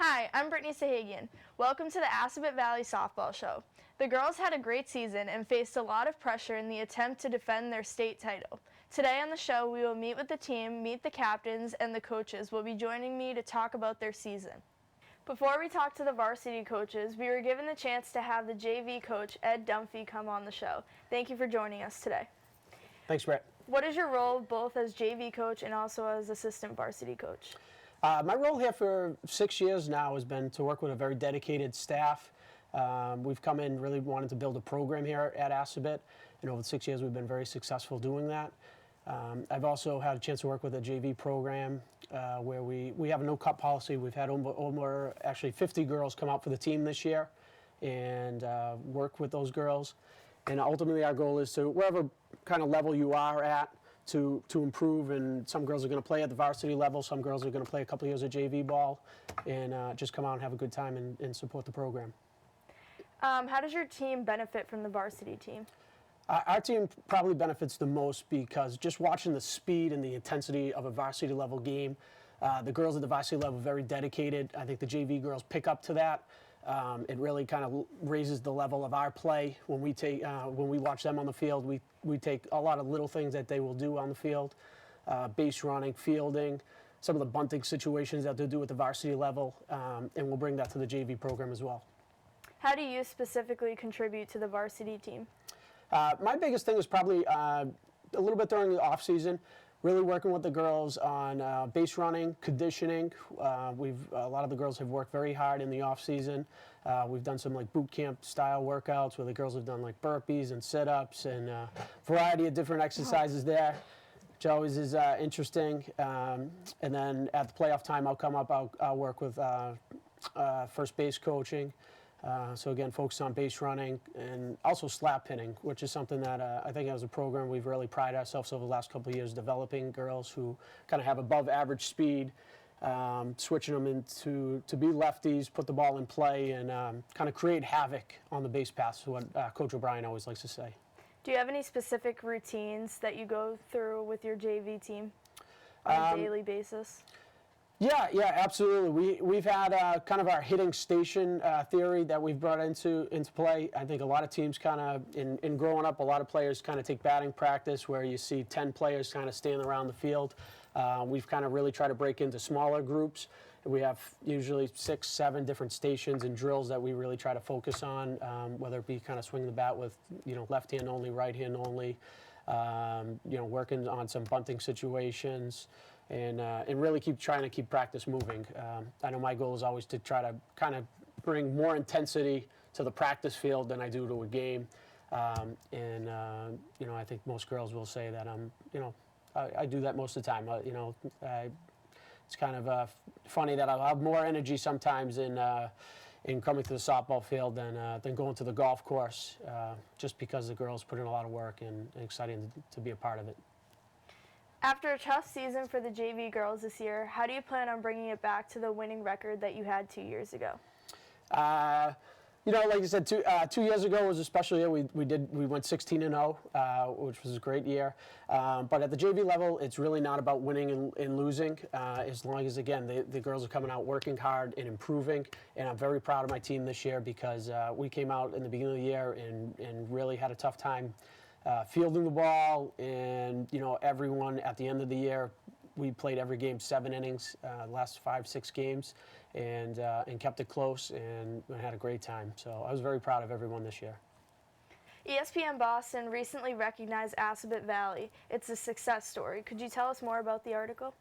Hi, I'm Brittany Sahagian. Welcome to the Assabet Valley Softball Show. The girls had a great season and faced a lot of pressure in the attempt to defend their state title. Today on the show, we will meet with the team, meet the captains, and the coaches will be joining me to talk about their season. Before we talk to the varsity coaches, we were given the chance to have the JV coach, Ed Dunphy, come on the show. Thank you for joining us today. Thanks, Brett. What is your role both as JV coach and also as assistant varsity coach? My role here for 6 years now has been to work with a very dedicated staff. We've come in really wanting to build a program here at Assabet, and over 6 years we've been very successful doing that. I've also had a chance to work with a JV program where we have a no-cut policy. We've had over actually 50 girls come out for the team this year and work with those girls. And ultimately our goal is to, wherever kind of level you are at, to improve, and some girls are going to play at the varsity level, some girls are going to play a couple of years of JV ball, and just come out and have a good time and support the program. How does your team benefit from the varsity team? Our team probably benefits the most because just watching the speed and the intensity of a varsity level game, the girls at the varsity level are very dedicated. I think the JV girls pick up to that. It really kind of raises the level of our play when we watch them on the field. We take a lot of little things that they will do on the field, base running, fielding, some of the bunting situations that they'll do at the varsity level, and we'll bring that to the JV program as well. How do you specifically contribute to the varsity team? My biggest thing is probably a little bit during the off season. Really working with the girls on base running, conditioning. A lot of the girls have worked very hard in the off season. We've done some like boot camp style workouts where the girls have done like burpees and sit-ups and a variety of different exercises there, which always is interesting. And then at the playoff time, I'll work with first base coaching. So again, focus on base running and also slap hitting, which is something that I think as a program we've really prided ourselves over the last couple of years developing girls who kind of have above average speed, switching them to be lefties, put the ball in play, and kind of create havoc on the base paths, is what Coach O'Brien always likes to say. Do you have any specific routines that you go through with your JV team on a daily basis? Yeah, absolutely. We've had kind of our hitting station theory that we've brought into play. I think a lot of teams kind of, in growing up, a lot of players kind of take batting practice where you see 10 players kind of standing around the field. We've kind of really tried to break into smaller groups. We have usually 6, 7 different stations and drills that we really try to focus on, whether it be kind of swinging the bat with, left hand only, right hand only, working on some bunting situations. And really trying to keep practice moving. I know my goal is always to try to kind of bring more intensity to the practice field than I do to a game. I think most girls will say that I do that most of the time. It's kind of funny that I'll have more energy sometimes in coming to the softball field than going to the golf course, just because the girls put in a lot of work and exciting to be a part of it. After a tough season for the JV girls this year, how do you plan on bringing it back to the winning record that you had 2 years ago? Like you said, 2 years ago was a special year. We went 16-0, which was a great year. But at the JV level, it's really not about winning and losing. As long as, again, the girls are coming out working hard and improving. And I'm very proud of my team this year because we came out in the beginning of the year and really had a tough time fielding the ball, and everyone at the end of the year, we played every game 7 innings, last 5, 6 games, and kept it close and had a great time. So I was very proud of everyone this year. ESPN Boston recently recognized Assabet Valley. It's a success story. Could you tell us more about the article?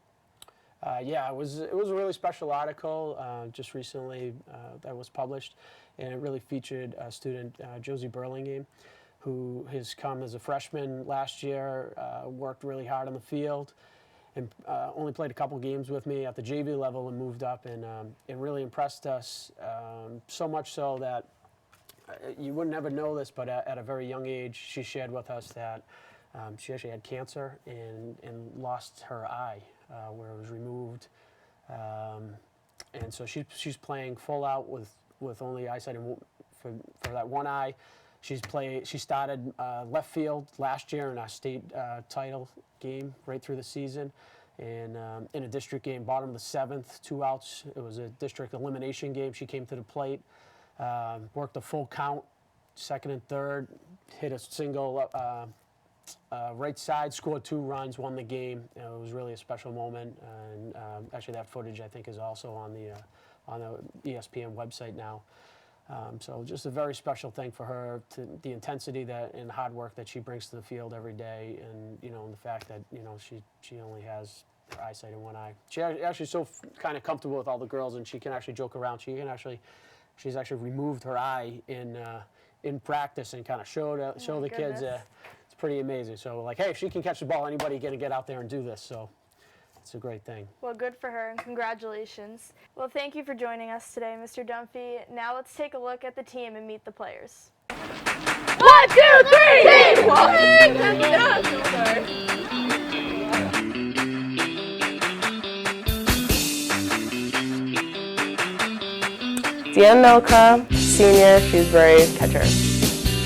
Yeah, it was a really special article just recently that was published, and it really featured student Josie Burlingame, who has come as a freshman last year, worked really hard on the field, and only played a couple games with me at the JV level and moved up, and it really impressed us, so much so that you would never know this, but at a very young age, she shared with us that she actually had cancer and lost her eye, where it was removed. And so she's playing full out with only eyesight for that one eye. She started left field last year in our state title game right through the season. in a district game, bottom of the 7th, 2 outs. It was a district elimination game. She came to the plate, worked a full count, second and third, hit a single right side, scored 2 runs, won the game. It was really a special moment, and actually that footage I think is also on the ESPN website now. So just a very special thing for her, to the intensity that and hard work that she brings to the field every day, and and the fact that she only has her eyesight in one eye. She actually so kind of comfortable with all the girls, and she can actually joke around. She's actually removed her eye in practice and kind of show the kids. It's pretty amazing. So like, hey, if she can catch the ball, anybody gonna get out there and do this. So it's a great thing. Well, good for her, and congratulations. Well, thank you for joining us today, Mr. Dunphy. Now let's take a look at the team and meet the players. 1, 2, 3! Team Deanna Milka, senior, Shrewsbury, catcher.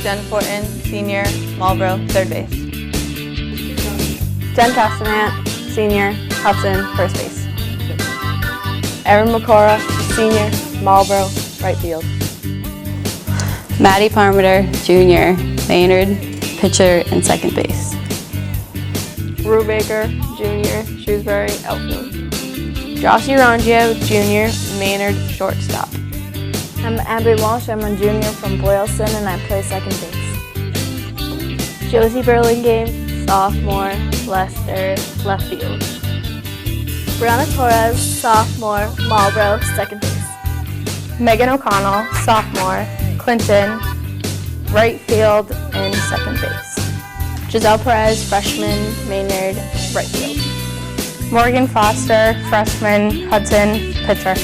Jen Fortin, senior, Marlboro, third base. Jen Castanant, senior, Hudson, first base. Erin McCora, senior, Marlboro, right field. Maddie Parmenter, junior, Maynard, pitcher and second base. Rue Baker, junior, Shrewsbury, outfield. Jossie Rangio, junior, Maynard, shortstop. I'm Abby Walsh. I'm a junior from Boylston, and I play second base. Josie Burlingame, sophomore, Leicester, left field. Brianna Torres, sophomore, Marlboro, second base. Megan O'Connell, sophomore, Clinton, right field and second base. Giselle Perez, freshman, Maynard, right field. Morgan Foster, freshman, Hudson, pitcher.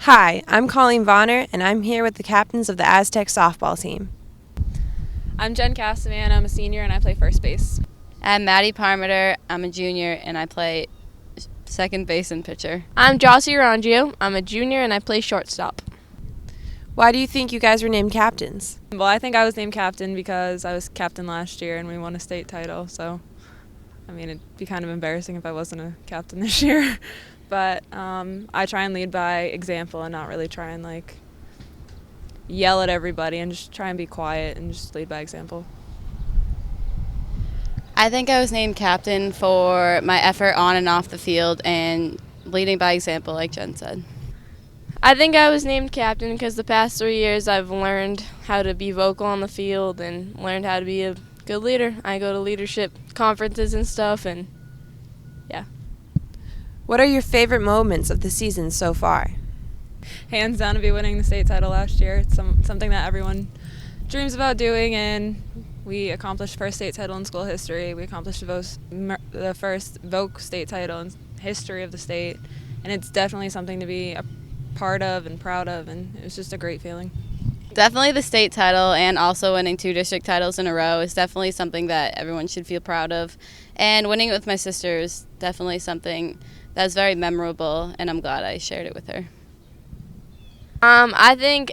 Hi, I'm Colleen Vonner, and I'm here with the captains of the Aztecs softball team. I'm Jen Castaman, I'm a senior and I play first base. I'm Maddie Parmenter, I'm a junior and I play second base and pitcher. I'm Jossie Rangio. I'm a junior and I play shortstop. Why do you think you guys were named captains? Well, I think I was named captain because I was captain last year and we won a state title, so I mean it'd be kind of embarrassing if I wasn't a captain this year. But I try and lead by example and not really try and yell at everybody, and just try and be quiet and just lead by example. I think I was named captain for my effort on and off the field and leading by example, like Jen said. I think I was named captain because the past 3 years I've learned how to be vocal on the field and learned how to be a good leader. I go to leadership conferences and stuff, and yeah. What are your favorite moments of the season so far? Hands down to be winning the state title last year. It's something that everyone dreams about doing, and we accomplished first state title in school history. We accomplished the first Voc state title in history of the state, and it's definitely something to be a part of and proud of, and it was just a great feeling. Definitely the state title, and also winning 2 district titles in a row is definitely something that everyone should feel proud of. And winning it with my sister is definitely something that's very memorable, and I'm glad I shared it with her. I think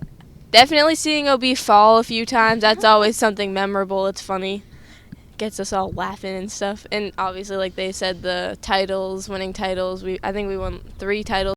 definitely seeing OB fall a few times, that's always something memorable. It's funny. Gets us all laughing and stuff. And obviously, like they said, the titles, winning titles. I think we won 3 titles